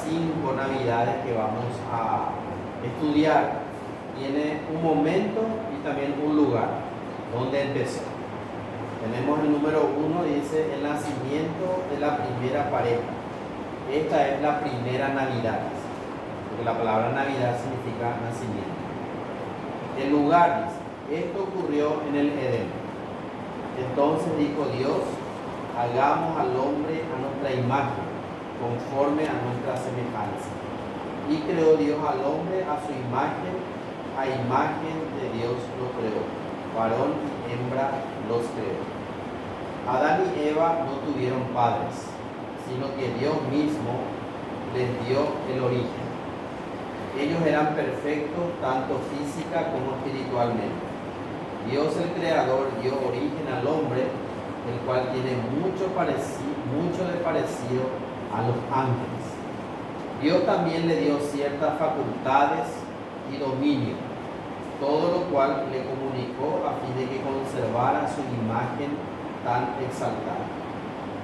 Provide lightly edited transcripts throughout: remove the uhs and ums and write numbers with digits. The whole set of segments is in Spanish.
5 navidades que vamos a estudiar tiene un momento y también un lugar donde empezó. Tenemos el número 1, dice el nacimiento de la primera pareja. Esta es la primera Navidad, porque la palabra Navidad significa nacimiento. El lugar dice, esto ocurrió en el Edén. Entonces dijo Dios, hagamos al hombre a nuestra imagen, conforme a nuestra semejanza. Y creó Dios al hombre a su imagen, a imagen de Dios lo creó. Varón y hembra los creó. Adán y Eva no tuvieron padres, sino que Dios mismo les dio el origen. Ellos eran perfectos tanto física como espiritualmente. Dios el Creador dio origen al hombre, el cual tiene mucho de parecido a los ángeles. Dios también le dio ciertas facultades y dominio, todo lo cual le comunicó a fin de que conservara su imagen tan exaltada.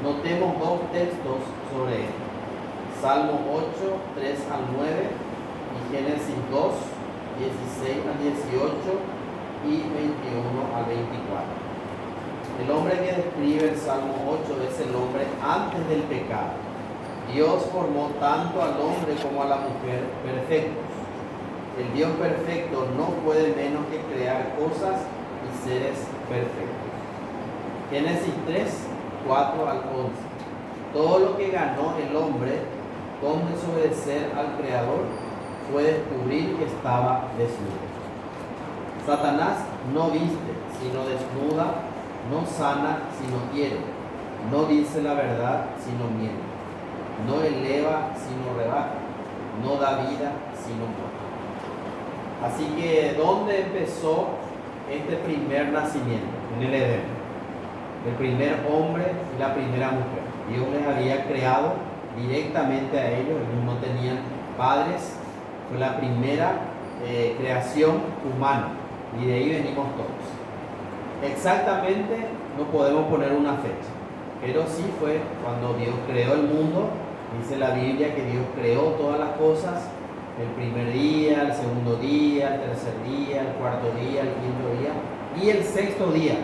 Notemos 2 textos sobre él. Salmo 8, 3 al 9 y Génesis 2, 16 al 18 y 21 al 24. El hombre que describe el Salmo 8 es el hombre antes del pecado. Dios formó tanto al hombre como a la mujer perfectos. El Dios perfecto no puede menos que crear cosas y seres perfectos. Génesis 3, 4 al 11. Todo lo que ganó el hombre con desobedecer al Creador fue descubrir que estaba desnudo. Satanás no viste, sino desnuda, no sana, sino hiere, no dice la verdad, sino miente, no eleva, sino rebaja, no da vida, sino muerte. Así que, ¿dónde empezó este primer nacimiento? En el Edén. El primer hombre y la primera mujer. Dios les había creado directamente a ellos no tenían padres. Fue la primera creación humana y de ahí venimos todos. Exactamente no podemos poner una fecha, pero sí fue cuando Dios creó el mundo. Dice la Biblia que Dios creó todas las cosas, el primer día, el segundo día, el tercer día, el cuarto día, el quinto día y el sexto día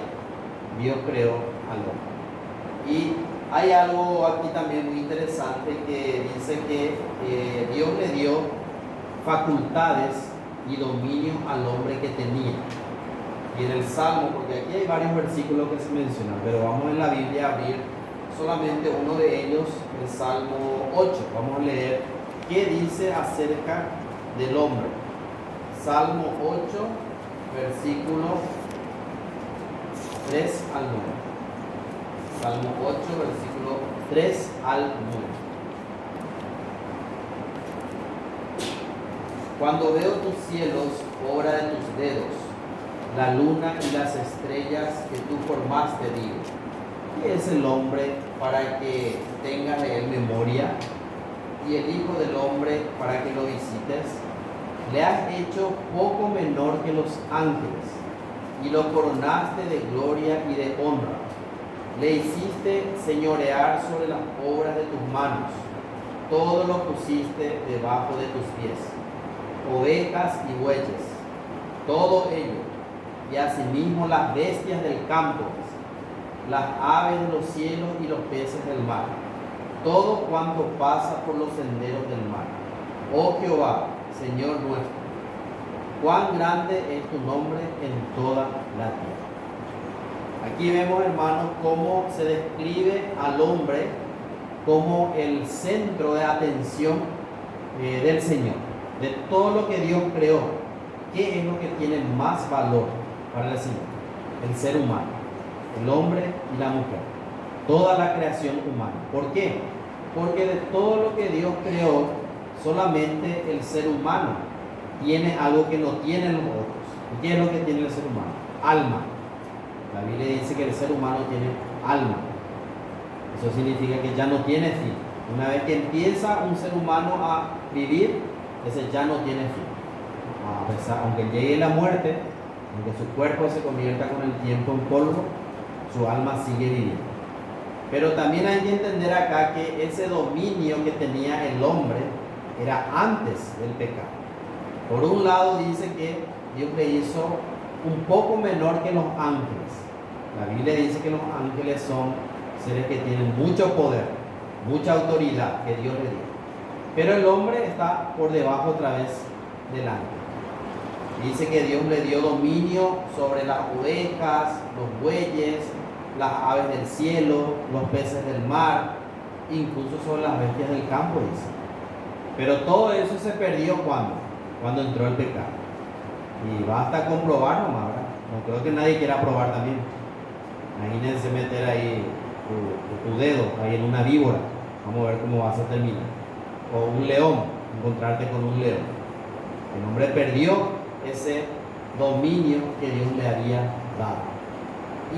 Dios creó al hombre. Y hay algo aquí también muy interesante que dice que Dios le dio facultades y dominio al hombre que tenía. Y en el Salmo, porque aquí hay varios versículos que se mencionan, pero vamos en la Biblia a abrir solamente uno de ellos, el Salmo 8. Vamos a leer qué dice acerca del hombre. Salmo 8, versículo 3 al 9. Salmo 8, versículo 3 al 9. Cuando veo tus cielos, obra de tus dedos, la luna y las estrellas que tú formaste, digo, ¿qué es el hombre para que tengas de él memoria? Y el Hijo del Hombre para que lo visites. Le has hecho poco menor que los ángeles, y lo coronaste de gloria y de honra. Le hiciste señorear sobre las obras de tus manos. Todo lo pusiste debajo de tus pies. Ovejas y bueyes, todo ello, y asimismo las bestias del campo, las aves de los cielos y los peces del mar, todo cuanto pasa por los senderos del mar. Oh Jehová, Señor nuestro, cuán grande es tu nombre en toda la tierra. Aquí vemos, hermanos, cómo se describe al hombre como el centro de atención del Señor. De todo lo que Dios creó, ¿qué es lo que tiene más valor para el Señor? El ser humano, el hombre y la mujer, toda la creación humana. ¿Por qué? Porque de todo lo que Dios creó, solamente el ser humano tiene algo que no tienen los otros. ¿Y qué es lo que tiene el ser humano? Alma. La Biblia dice que el ser humano tiene alma. Eso significa que ya no tiene fin. Una vez que empieza un ser humano a vivir, ese ya no tiene fin. Aunque llegue la muerte, aunque su cuerpo se convierta con el tiempo en polvo, su alma sigue viviendo. Pero también hay que entender acá que ese dominio que tenía el hombre era antes del pecado. Por un lado dice que Dios le hizo un poco menor que los ángeles. La Biblia dice que los ángeles son seres que tienen mucho poder, mucha autoridad que Dios le dio. Pero el hombre está por debajo otra vez del ángel. Dice que Dios le dio dominio sobre las ovejas, los bueyes, las aves del cielo, los peces del mar, incluso sobre las bestias del campo, dice. Pero todo eso se perdió cuando entró el pecado. Y basta comprobar nomás, ¿verdad? No creo que nadie quiera probar también. Imagínense meter ahí tu dedo ahí en una víbora. Vamos a ver cómo vas a terminar. O un león, encontrarte con un león. El hombre perdió ese dominio que Dios le había dado.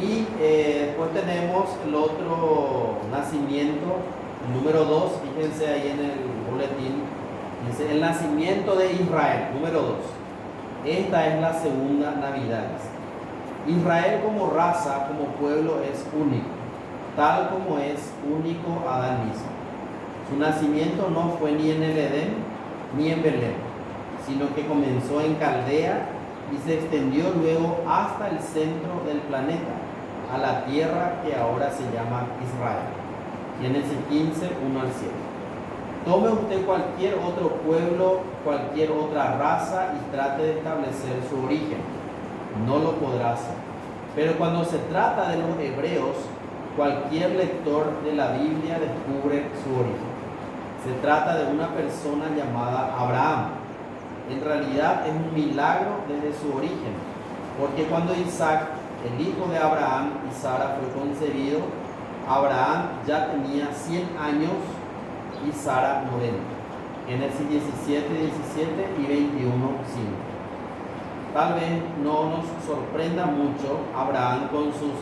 Y después tenemos el otro nacimiento, el número 2, fíjense ahí en el boletín, dice el nacimiento de Israel, número 2. Esta es la segunda Navidad. Israel como raza, como pueblo es único, tal como es único Adán mismo. Su nacimiento no fue ni en el Edén ni en Belén, sino que comenzó en Caldea y se extendió luego hasta el centro del planeta, a la tierra que ahora se llama Israel. Génesis 15, 1 al 7. Tome usted cualquier otro pueblo, cualquier otra raza y trate de establecer su origen. No lo podrá hacer. Pero cuando se trata de los hebreos, cualquier lector de la Biblia descubre su origen. Se trata de una persona llamada Abraham. En realidad es un milagro desde su origen, porque cuando Isaac, el hijo de Abraham y Sara, fue concebido, Abraham ya tenía 100 años y Sara 90. Génesis 17, 17 y 21, 5. Tal vez no nos sorprenda mucho Abraham con sus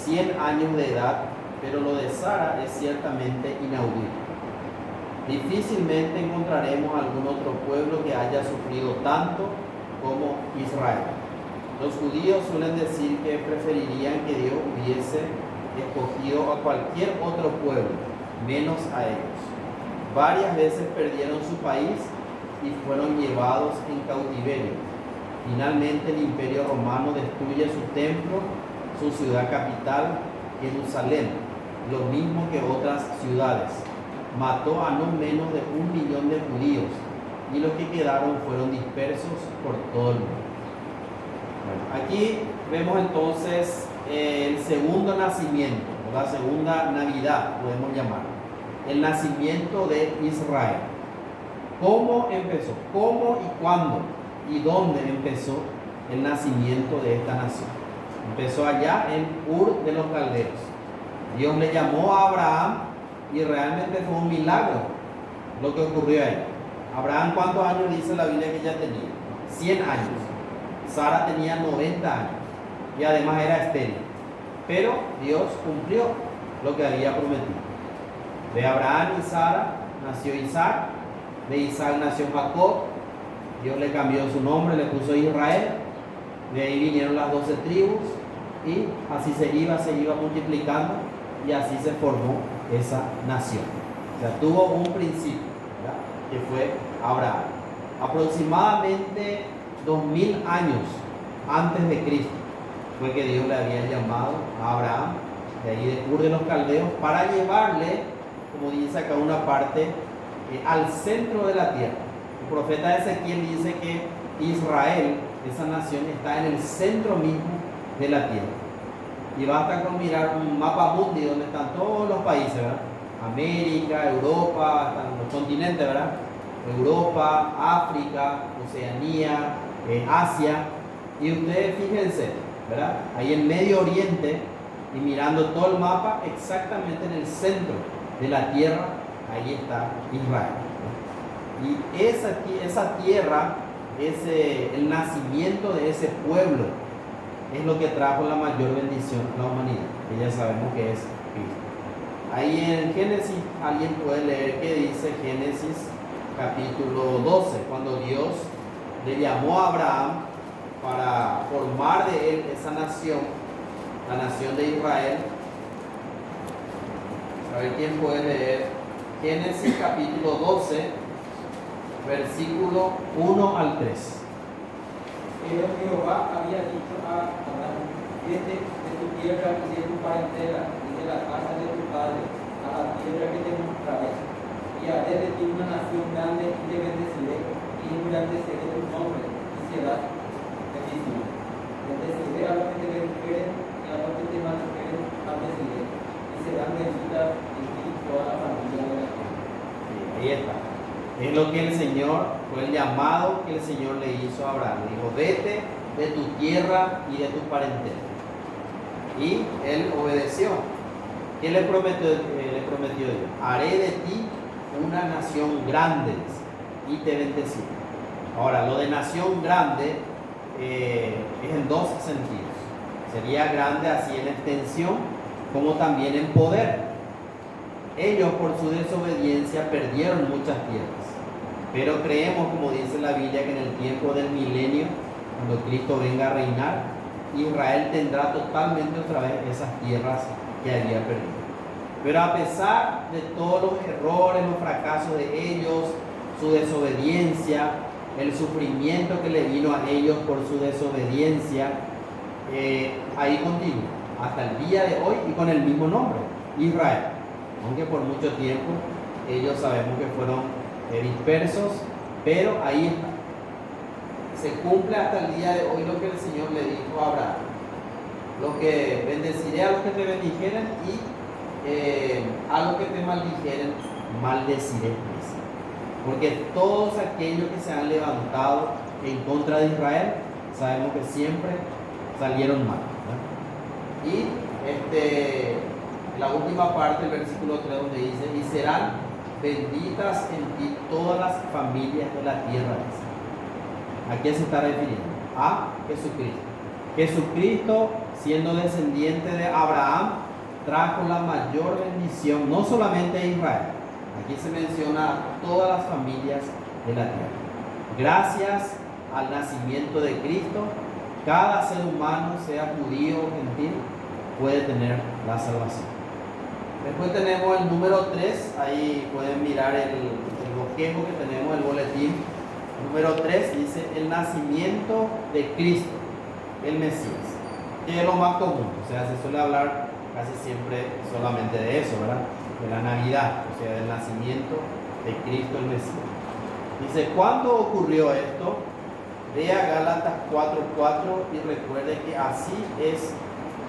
100 años de edad, pero lo de Sara es ciertamente inaudito. Difícilmente encontraremos algún otro pueblo que haya sufrido tanto como Israel. Los judíos suelen decir que preferirían que Dios hubiese escogido a cualquier otro pueblo, menos a ellos. Varias veces perdieron su país y fueron llevados en cautiverio. Finalmente el Imperio Romano destruye su templo, su ciudad capital, Jerusalén, lo mismo que otras ciudades. Mató a no menos de 1 millón de judíos y los que quedaron fueron dispersos por todo el mundo. Bueno, aquí vemos entonces el segundo nacimiento, la segunda Navidad, podemos llamar, el nacimiento de Israel. ¿Cómo empezó? ¿Cómo y cuándo? ¿Y dónde empezó el nacimiento de esta nación? Empezó allá en Ur de los Caldeos. Dios le llamó a Abraham y realmente fue un milagro lo que ocurrió ahí. Abraham, ¿cuántos años dice la Biblia que ya tenía? 100 años. Sara tenía 90 años y además era estéril. Pero Dios cumplió lo que había prometido. De Abraham y Sara nació Isaac, de Isaac nació Jacob. Dios le cambió su nombre, le puso Israel. De ahí vinieron las 12 tribus y así se iba multiplicando y así se formó esa nación. O sea, tuvo un principio, ¿verdad?, que fue Abraham. Aproximadamente 2000 años antes de Cristo fue que Dios le había llamado a Abraham de ahí de Ur de los Caldeos para llevarle, como dice acá una parte, al centro de la tierra. El profeta Ezequiel dice que Israel, esa nación, está en el centro mismo de la tierra. Y basta con mirar un mapa mundi donde están todos los países, ¿verdad? América, Europa, están los continentes, ¿verdad? Europa, África, Oceanía, Asia. Y ustedes fíjense, ¿verdad? Ahí en Medio Oriente, y mirando todo el mapa, exactamente en el centro de la tierra, ahí está Israel. Y esa tierra, el nacimiento de ese pueblo, es lo que trajo la mayor bendición a la humanidad, que ya sabemos que es Cristo. Ahí en Génesis, alguien puede leer que dice Génesis capítulo 12, cuando Dios le llamó a Abraham para formar de él esa nación, la nación de Israel. A ver quién puede leer Génesis capítulo 12, versículo 1 al 3. Pero Jehová había dicho a Abraham: vete de tu tierra y de tu parentela y de la casa de tu padre a la tierra que te mostraré, y haré de ti una nación grande y te bendeciré, y engrandeceré tu nombre, y serás bendecido. Bendeciré a los que te bendijeren, y a los que te maldijeren maldeciré, y serán benditas en ti toda la familia de la tierra. Ahí está. Es lo que el Señor, fue el llamado que el Señor le hizo a Abraham. Le dijo, vete de tu tierra y de tu parentela. Y él obedeció. ¿Qué le prometió Dios? Haré de ti una nación grande y te bendeciré. Ahora, lo de nación grande es en dos sentidos. Sería grande así en extensión como también en poder. Ellos por su desobediencia perdieron muchas tierras, pero creemos, como dice la Biblia, que en el tiempo del milenio, cuando Cristo venga a reinar, Israel tendrá totalmente otra vez esas tierras que había perdido. Pero a pesar de todos los errores, los fracasos de ellos, su desobediencia, el sufrimiento que le vino a ellos por su desobediencia, ahí continúa hasta el día de hoy y con el mismo nombre, Israel. Aunque por mucho tiempo ellos sabemos que fueron dispersos, pero ahí está. Se cumple hasta el día de hoy lo que el Señor le dijo a Abraham: lo que bendeciré a los que te bendijeren y a los que te maldijeren maldeciré. Porque todos aquellos que se han levantado en contra de Israel, sabemos que siempre salieron mal, ¿no? Y la última parte del versículo 3, donde dice, y serán benditas en ti todas las familias de la tierra. ¿A quién se está refiriendo? A Jesucristo. Jesucristo, siendo descendiente de Abraham, trajo la mayor bendición, no solamente a Israel. Aquí se menciona a todas las familias de la tierra. Gracias al nacimiento de Cristo, cada ser humano, sea judío o gentil, puede tener la salvación. Después tenemos el número 3, ahí pueden mirar el bosquejo que tenemos, el boletín. Número 3 dice el nacimiento de Cristo, el Mesías, que es lo más común, o sea, se suele hablar casi siempre solamente de eso, ¿verdad? De la Navidad, o sea, del nacimiento de Cristo, el Mesías. Dice, ¿cuándo ocurrió esto? Lea Gálatas 4:4 y recuerde que así es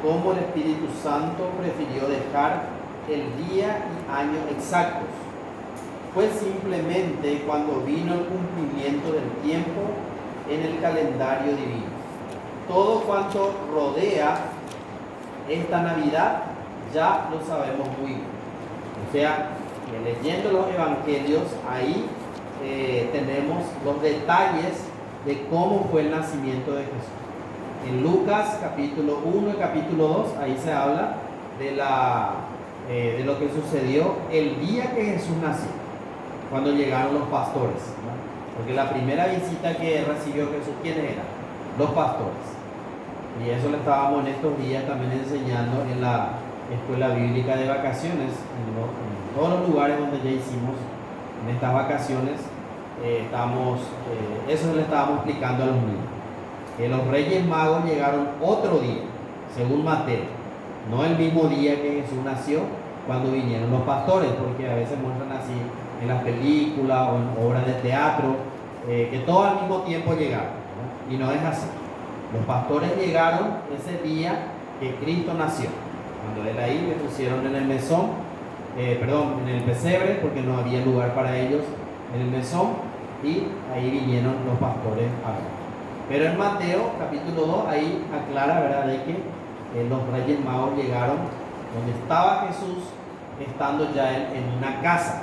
como el Espíritu Santo prefirió dejar el día y año exactos. Fue simplemente cuando vino el cumplimiento del tiempo en el calendario divino. Todo cuanto rodea esta Navidad ya lo sabemos muy bien. O sea, leyendo los evangelios, ahí tenemos los detalles de cómo fue el nacimiento de Jesús. En Lucas capítulo 1 y capítulo 2, ahí se habla de lo que sucedió el día que Jesús nació, cuando llegaron los pastores, ¿no? Porque la primera visita que recibió Jesús, ¿quiénes eran? Los pastores. Y eso le estábamos en estos días también enseñando en la escuela bíblica de vacaciones, en todos los lugares donde ya hicimos en estas vacaciones, eso le estábamos explicando a los niños. Que los Reyes Magos llegaron otro día, según Mateo, no el mismo día que Jesús nació, cuando vinieron los pastores, porque a veces muestran así en las películas o en obras de teatro, que todos al mismo tiempo llegaron, ¿no? Y no es así. Los pastores llegaron ese día que Cristo nació, cuando él ahí le pusieron en el mesón, en el pesebre, porque no había lugar para ellos en el mesón, y ahí vinieron los pastores a ver. Pero en Mateo capítulo 2 ahí aclara, ¿verdad?, de que los Reyes Magos llegaron donde estaba Jesús, estando ya en una casa,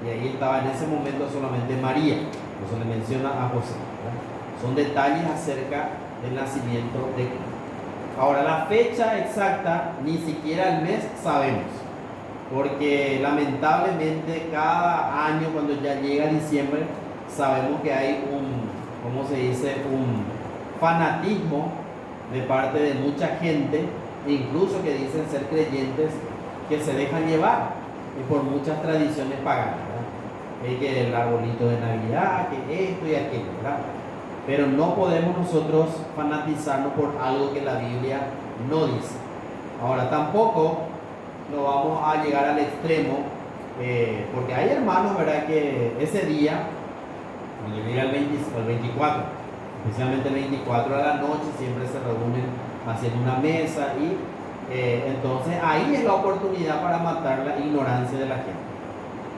y ahí estaba en ese momento solamente María, eso le menciona a José, ¿verdad? Son detalles acerca del nacimiento de Cristo. Ahora, la fecha exacta, ni siquiera el mes sabemos, porque lamentablemente cada año cuando ya llega diciembre sabemos que hay un fanatismo de parte de mucha gente, incluso que dicen ser creyentes, que se dejan llevar y por muchas tradiciones paganas, ¿verdad? que el arbolito de Navidad, que esto y aquello, ¿verdad? Pero no podemos nosotros fanatizarnos por algo que la Biblia no dice. Ahora, tampoco no vamos a llegar al extremo, porque hay hermanos, ¿verdad?, que ese día, cuando llega el 24, especialmente el 24 a la noche, siempre se reúnen haciendo una mesa y entonces ahí es la oportunidad para matar la ignorancia de la gente.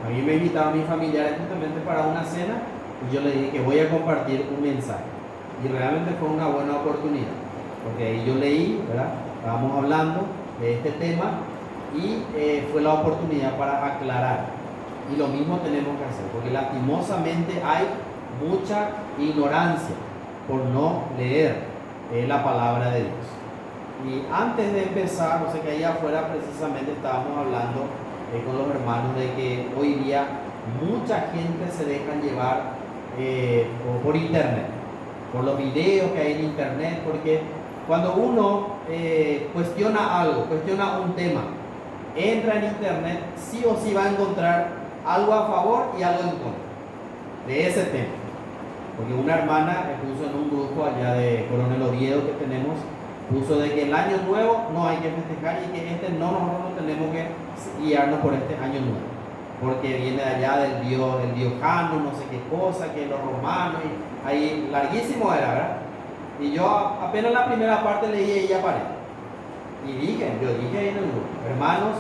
A mí me invitaron mis familiares justamente para una cena y yo le dije que voy a compartir un mensaje. Y realmente fue una buena oportunidad, porque ahí yo leí, ¿verdad? Estábamos hablando de este tema y fue la oportunidad para aclarar. Y lo mismo tenemos que hacer, porque lastimosamente hay mucha ignorancia por no leer la palabra de Dios. Y antes de empezar, no sé, que ahí afuera precisamente estábamos hablando con los hermanos de que hoy día mucha gente se deja llevar por internet, por los videos que hay en internet, porque cuando uno cuestiona algo, cuestiona un tema, entra en internet, sí o sí va a encontrar algo a favor y algo en contra de ese tema. Porque una hermana puso en un grupo allá de Coronel Oviedo que tenemos, puso de que el año nuevo no hay que festejar y que nosotros no tenemos que guiarnos por este año nuevo, porque viene allá del diojano, no sé qué cosa, que los romanos, y ahí larguísimo era, ¿verdad? Y yo apenas la primera parte leí y ya paré. Y yo dije ahí en el grupo, hermanos,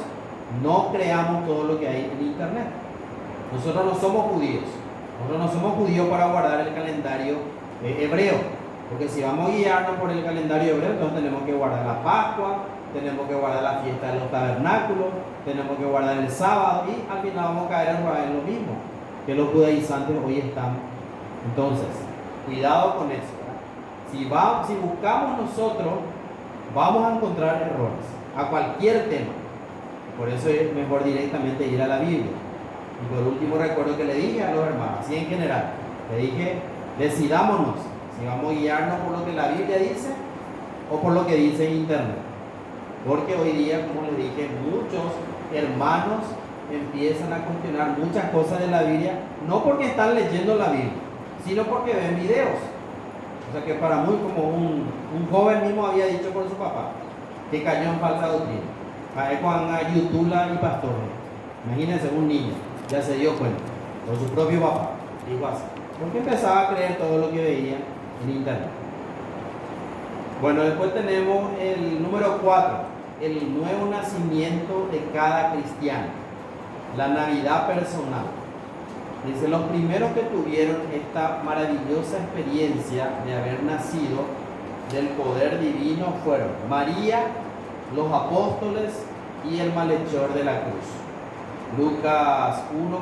no creamos todo lo que hay en internet. Nosotros no somos judíos. Nosotros no somos judíos para guardar el calendario hebreo. Porque si vamos a guiarnos por el calendario hebreo, entonces tenemos que guardar la Pascua, tenemos que guardar la fiesta de los tabernáculos, tenemos que guardar el sábado y al final vamos a caer en lo mismo que los judaizantes hoy están. Entonces, cuidado con eso, ¿verdad? Si buscamos nosotros, vamos a encontrar errores a cualquier tema. Por eso es mejor directamente ir a la Biblia. Y por último, recuerdo que le dije a los hermanos, así en general, le dije, decidámonos si vamos a guiarnos por lo que la Biblia dice o por lo que dice internet. Porque hoy día, como les dije, muchos hermanos empiezan a cuestionar muchas cosas de la Biblia, no porque están leyendo la Biblia, sino porque ven videos. O sea que para muy, como un joven mismo había dicho por su papá, que cayó en falsa doctrina. Con YouTube y pastores. Imagínense, un niño ya se dio cuenta, por su propio papá, dijo así, porque empezaba a creer todo lo que veía en internet. Bueno, después tenemos el número 4, el nuevo nacimiento de cada cristiano, la Navidad personal. Dice, los primeros que tuvieron esta maravillosa experiencia de haber nacido del poder divino fueron María, los apóstoles y el malhechor de la cruz. Lucas 1,